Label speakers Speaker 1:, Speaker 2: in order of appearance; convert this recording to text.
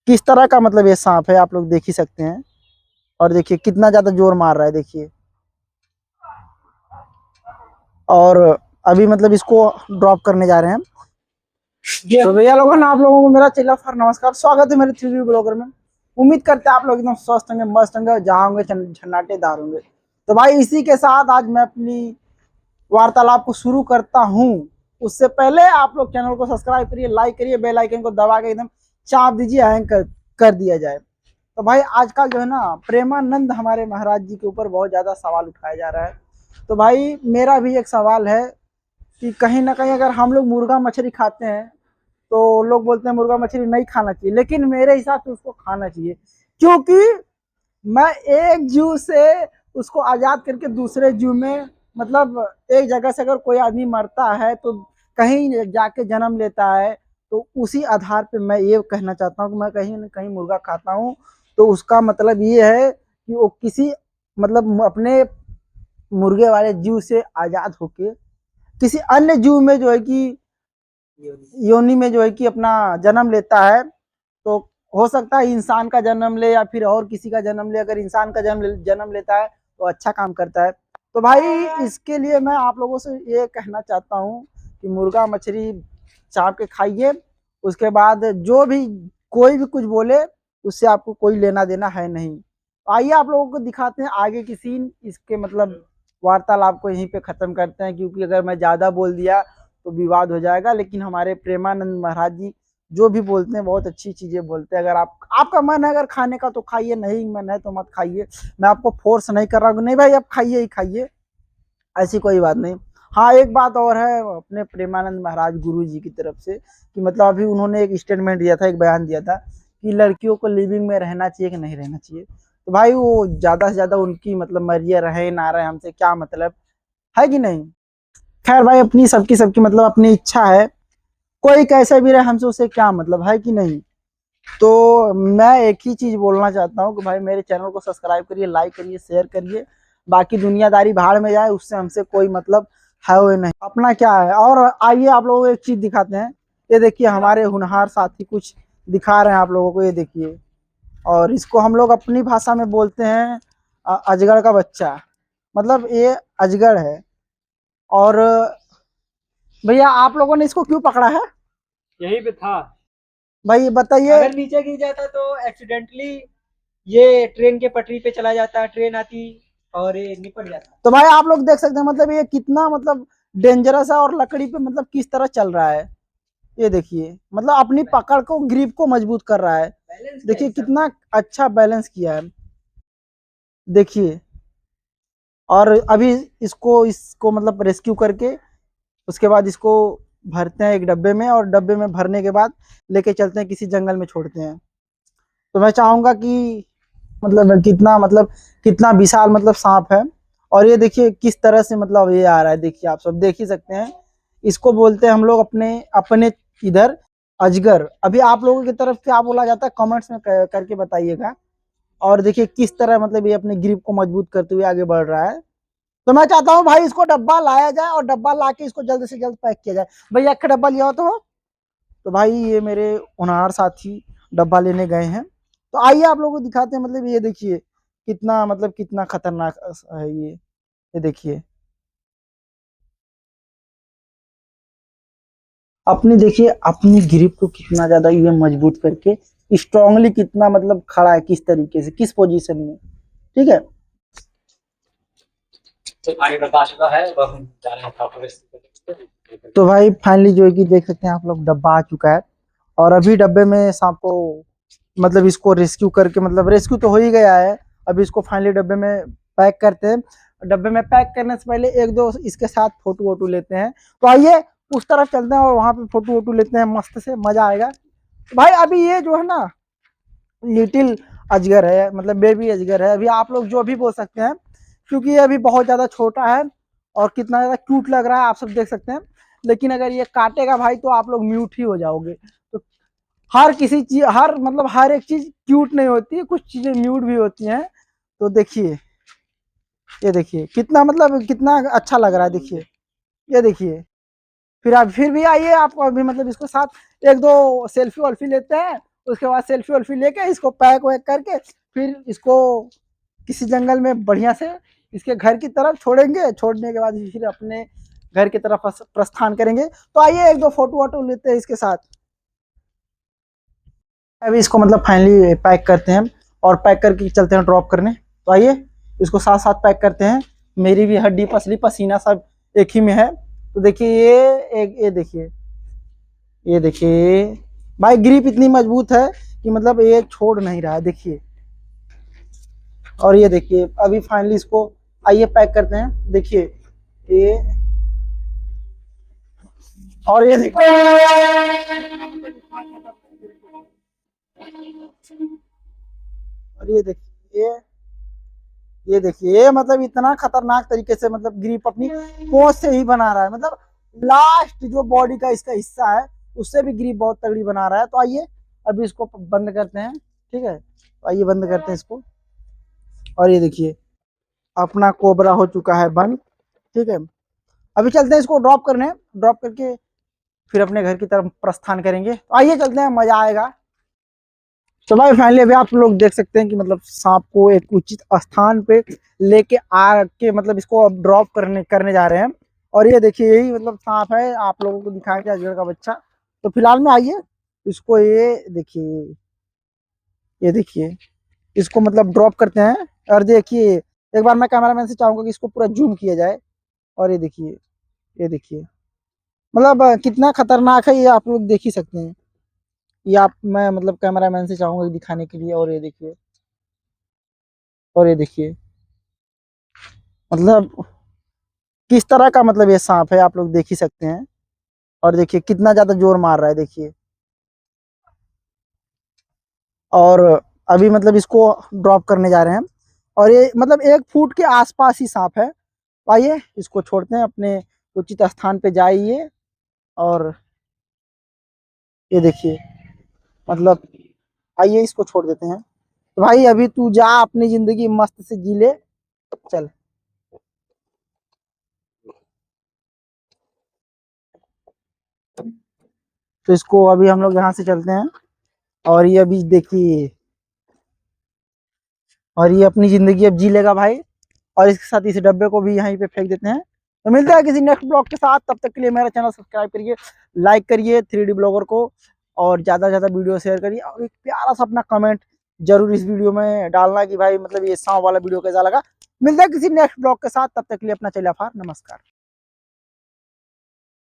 Speaker 1: किस तरह का मतलब ये सांप है, आप लोग देख ही सकते हैं। और देखिए कितना ज्यादा जोर मार रहा है, देखिए। और अभी मतलब इसको ड्रॉप करने जा रहे हैं। तो भैया लोगों, आप लोगों को मेरा चैनल पर नमस्कार, स्वागत है मेरे 3D ब्लॉगर में। उम्मीद करते हैं आप लोग एकदम स्वस्थ होंगे, मस्त होंगे, जहाँ होंगे झन्नाटेदार होंगे। तो भाई इसी के साथ आज मैं अपनी वार्तालाप को शुरू करता हूँ। उससे पहले आप लोग चैनल को सब्सक्राइब करिए, लाइक करिए, बेल आइकन को दबा के एकदम चाप दीजिए, हैंग कर दिया जाए। तो भाई आजकल जो है ना, प्रेमानंद हमारे महाराज जी के ऊपर बहुत ज्यादा सवाल उठाया जा रहा है। तो भाई मेरा भी एक सवाल है कि कहीं ना कहीं अगर हम लोग मुर्गा मछली खाते हैं तो लोग बोलते हैं मुर्गा मछली नहीं खाना चाहिए, लेकिन मेरे हिसाब से उसको खाना चाहिए। क्योंकि मैं एक जू से उसको आजाद करके दूसरे जू में, मतलब एक जगह से अगर कोई आदमी मरता है तो कहीं जाके जन्म लेता है, तो उसी आधार पे मैं ये कहना चाहता हूँ कि मैं कहीं ना कहीं मुर्गा खाता हूँ तो उसका मतलब ये है कि वो किसी मतलब अपने मुर्गे वाले जू से आजाद होके किसी अन्य जू में जो है कि योनि में जो है कि अपना जन्म लेता है। तो हो सकता है इंसान का जन्म ले या फिर और किसी का जन्म ले। अगर इंसान का जन्म लेता है तो अच्छा काम करता है। तो भाई इसके लिए मैं आप लोगों से ये कहना चाहता हूँ कि मुर्गा मछली चाप के खाइए। उसके बाद जो भी कोई भी कुछ बोले उससे आपको कोई लेना देना है नहीं। आइए आप लोगों को दिखाते हैं आगे की सीन। इसके मतलब वार्तालाप को यहीं पे खत्म करते हैं, क्योंकि अगर मैं ज्यादा बोल दिया तो विवाद हो जाएगा। लेकिन हमारे प्रेमानंद महाराज जी जो भी बोलते हैं बहुत अच्छी चीजें बोलते हैं। अगर आपका मन है अगर खाने का तो खाइए, नहीं मन है तो मत खाइए। मैं आपको फोर्स नहीं कर रहा हूँ, नहीं भाई आप खाइए ही खाइए, ऐसी कोई बात नहीं। हाँ एक बात और है अपने प्रेमानंद महाराज गुरु जी की तरफ से कि मतलब अभी उन्होंने एक स्टेटमेंट दिया था, एक बयान दिया था कि लड़कियों को लिविंग में रहना चाहिए कि नहीं रहना चाहिए। तो भाई वो ज्यादा से ज्यादा उनकी मतलब मर्जी, रहे ना रहे हमसे क्या मतलब है कि नहीं। खैर भाई अपनी सबकी सबकी मतलब अपनी इच्छा है, कोई कैसे भी रहे हमसे उसे क्या मतलब है कि नहीं। तो मैं एक ही चीज बोलना चाहता हूँ कि भाई मेरे चैनल को सब्सक्राइब करिए, लाइक करिए, शेयर करिए। बाकी दुनियादारी भाड़ में जाए, उससे हमसे कोई मतलब है वो नहीं, अपना क्या है। और आइए आप लोगों को एक चीज दिखाते हैं। ये देखिए हमारे होनहार साथी कुछ दिखा रहे हैं आप लोगों को, ये देखिए। और इसको हम लोग अपनी भाषा में बोलते हैं अजगर का बच्चा, मतलब ये अजगर है। और भैया आप लोगों ने इसको क्यों पकड़ा है?
Speaker 2: यहीं पे था।
Speaker 1: भाई बताइए।
Speaker 2: अगर नीचे गिर जाता तो एक्सीडेंटली ये ट्रेन के पटरी पे चला जाता, ट्रेन आती और ये निपट जाता।
Speaker 1: तो भाई आप लोग देख सकते हैं मतलब ये कितना मतलब डेंजरस है, और लकड़ी पे मतलब किस तरह चल रहा है। ये देखिए मतलब अपनी पकड़ को, ग्रिप को मजबूत कर रहा है। देखिए कितना अच्छा बैलेंस किया है, देखिए। और अभी इसको मतलब रेस्क्यू करके उसके बाद इसको भरते हैं एक डब्बे में, और डब्बे में भरने के बाद लेके चलते हैं किसी जंगल में छोड़ते हैं। तो मैं चाहूंगा कि मतलब कितना विशाल मतलब सांप है। और ये देखिए किस तरह से मतलब ये आ रहा है, देखिए आप सब देख ही सकते हैं। इसको बोलते हैं हम लोग अपने अपने इधर अजगर। अभी आप लोगों की तरफ क्या बोला जाता है कमेंट्स में करके बताइएगा। और देखिए किस तरह मतलब ये अपने ग्रिप को मजबूत करते हुए आगे बढ़ रहा है। तो मैं चाहता हूँ भाई इसको डब्बा लाया जाए, और डब्बा ला के इसको जल्द से जल्द पैक किया जाए। भैया एक डब्बा लिया हो तो भाई ये मेरे होनहार साथी डब्बा लेने गए हैं। तो आइए आप लोगों को दिखाते हैं। मतलब ये देखिए कितना मतलब कितना खतरनाक है ये देखिए। अपनी देखिए अपनी ग्रिप को कितना ज्यादा ये मजबूत करके स्ट्रांगली कितना मतलब खड़ा है, किस तरीके से, किस पोजीशन में, ठीक है। तो भाई फाइनली जो है कि देख सकते हैं आप लोग डब्बा आ चुका है। और अभी डब्बे में सांप को मतलब इसको रेस्क्यू करके, मतलब रेस्क्यू तो हो ही गया है। अभी इसको फाइनली डब्बे में पैक करते हैं। डब्बे में पैक करने से पहले एक दो इसके साथ फोटो वोटो लेते हैं। तो आइए उस तरफ चलते हैं और वहां पे फोटो वोटो लेते हैं, मस्त से मजा आएगा। तो भाई अभी ये जो है ना लिटिल अजगर है, मतलब बेबी अजगर है, अभी आप लोग जो भी बोल सकते हैं, क्योंकि ये अभी बहुत ज्यादा छोटा है और कितना ज्यादा क्यूट लग रहा है आप सब देख सकते हैं। लेकिन अगर ये काटेगा भाई तो आप लोग म्यूट ही हो जाओगे। तो हर किसी चीज, हर मतलब हर एक चीज क्यूट नहीं होती है, कुछ चीजें म्यूट भी होती हैं। तो देखिए ये देखिए कितना मतलब कितना अच्छा लग रहा है, देखिए ये देखिए। फिर आप फिर भी आइए, आपको अभी मतलब इसको साथ एक दो सेल्फी वेल्फी लेते हैं। उसके बाद सेल्फी वेल्फी लेके इसको पैक वैक करके फिर इसको किसी जंगल में बढ़िया से इसके घर की तरफ छोड़ेंगे। छोड़ने के बाद फिर अपने घर की तरफ प्रस्थान करेंगे। तो आइए एक दो फोटो वोटो लेते हैं इसके साथ। अभी इसको मतलब फाइनली पैक करते हैं और पैक करके चलते हैं ड्रॉप करने। तो आइए इसको साथ साथ पैक करते हैं। मेरी भी हड्डी पसली पसीना सब एक ही में है। तो देखिए ये देखिए भाई ग्रिप इतनी मजबूत है कि मतलब ये छोड़ नहीं रहा है, देखिए। और ये देखिए अभी फाइनली इसको आइए पैक करते हैं। देखिए ये, और ये देखिए और ये देखिए ये मतलब इतना खतरनाक तरीके से मतलब ग्रिप अपनी पोंछ से ही बना रहा है। मतलब लास्ट जो बॉडी का इसका हिस्सा है उससे भी ग्रिप बहुत तगड़ी बना रहा है। तो आइए अभी इसको बंद करते हैं, ठीक है। तो आइए बंद करते हैं इसको। और ये देखिए अपना कोबरा हो चुका है बंद, ठीक है। अभी चलते हैं इसको ड्रॉप करने। ड्रॉप करके फिर अपने घर की तरफ प्रस्थान करेंगे। तो आइए चलते हैं, मजा आएगा। तो भाई फाइनली अभी आप लोग देख सकते हैं कि मतलब सांप को एक उचित स्थान पे लेके आके मतलब इसको अब ड्रॉप करने जा रहे हैं। और ये देखिए यही मतलब सांप है, आप लोगों को दिखाया गया अजगर का बच्चा। तो फिलहाल में आइए इसको ये देखिए इसको मतलब ड्रॉप करते हैं। और देखिए एक बार मैं कैमरामैन से चाहूंगा कि इसको पूरा जूम किया जाए। और ये देखिए मतलब कितना खतरनाक है ये आप लोग देख ही सकते हैं। ये आप मैं मतलब कैमरामैन से चाहूंगा दिखाने के लिए। और ये देखिए मतलब किस तरह का मतलब ये सांप है आप लोग देख ही सकते हैं। और देखिए कितना ज्यादा जोर मार रहा है, देखिए। और अभी मतलब इसको ड्रॉप करने जा रहे हैं। और ये मतलब 1 फुट के आसपास ही सांप है। आइए इसको छोड़ते हैं, अपने उचित स्थान पे जाइए। और ये देखिए मतलब आइए इसको छोड़ देते हैं। तो भाई अभी तू जा अपनी जिंदगी मस्त से जी ले, चल। तो इसको अभी हम लोग यहाँ से चलते हैं। और ये अभी देखिए और ये अपनी जिंदगी अब जी लेगा भाई। और इसके साथ इस डब्बे को भी यहीं पे फेंक देते हैं। तो मिलते हैं किसी नेक्स्ट ब्लॉग के साथ, तब तक के लिए मेरा चैनल सब्सक्राइब करिए, लाइक करिए 3D ब्लॉगर को, और ज़्यादा से ज़्यादा वीडियो शेयर करिए। और एक प्यारा सा अपना कमेंट जरूर इस वीडियो में डालना कि भाई मतलब ये सांप वाला वीडियो कैसा लगा। मिलता है किसी नेक्स्ट ब्लॉग के साथ, तब तक के लिए अपना चलिए नमस्कार।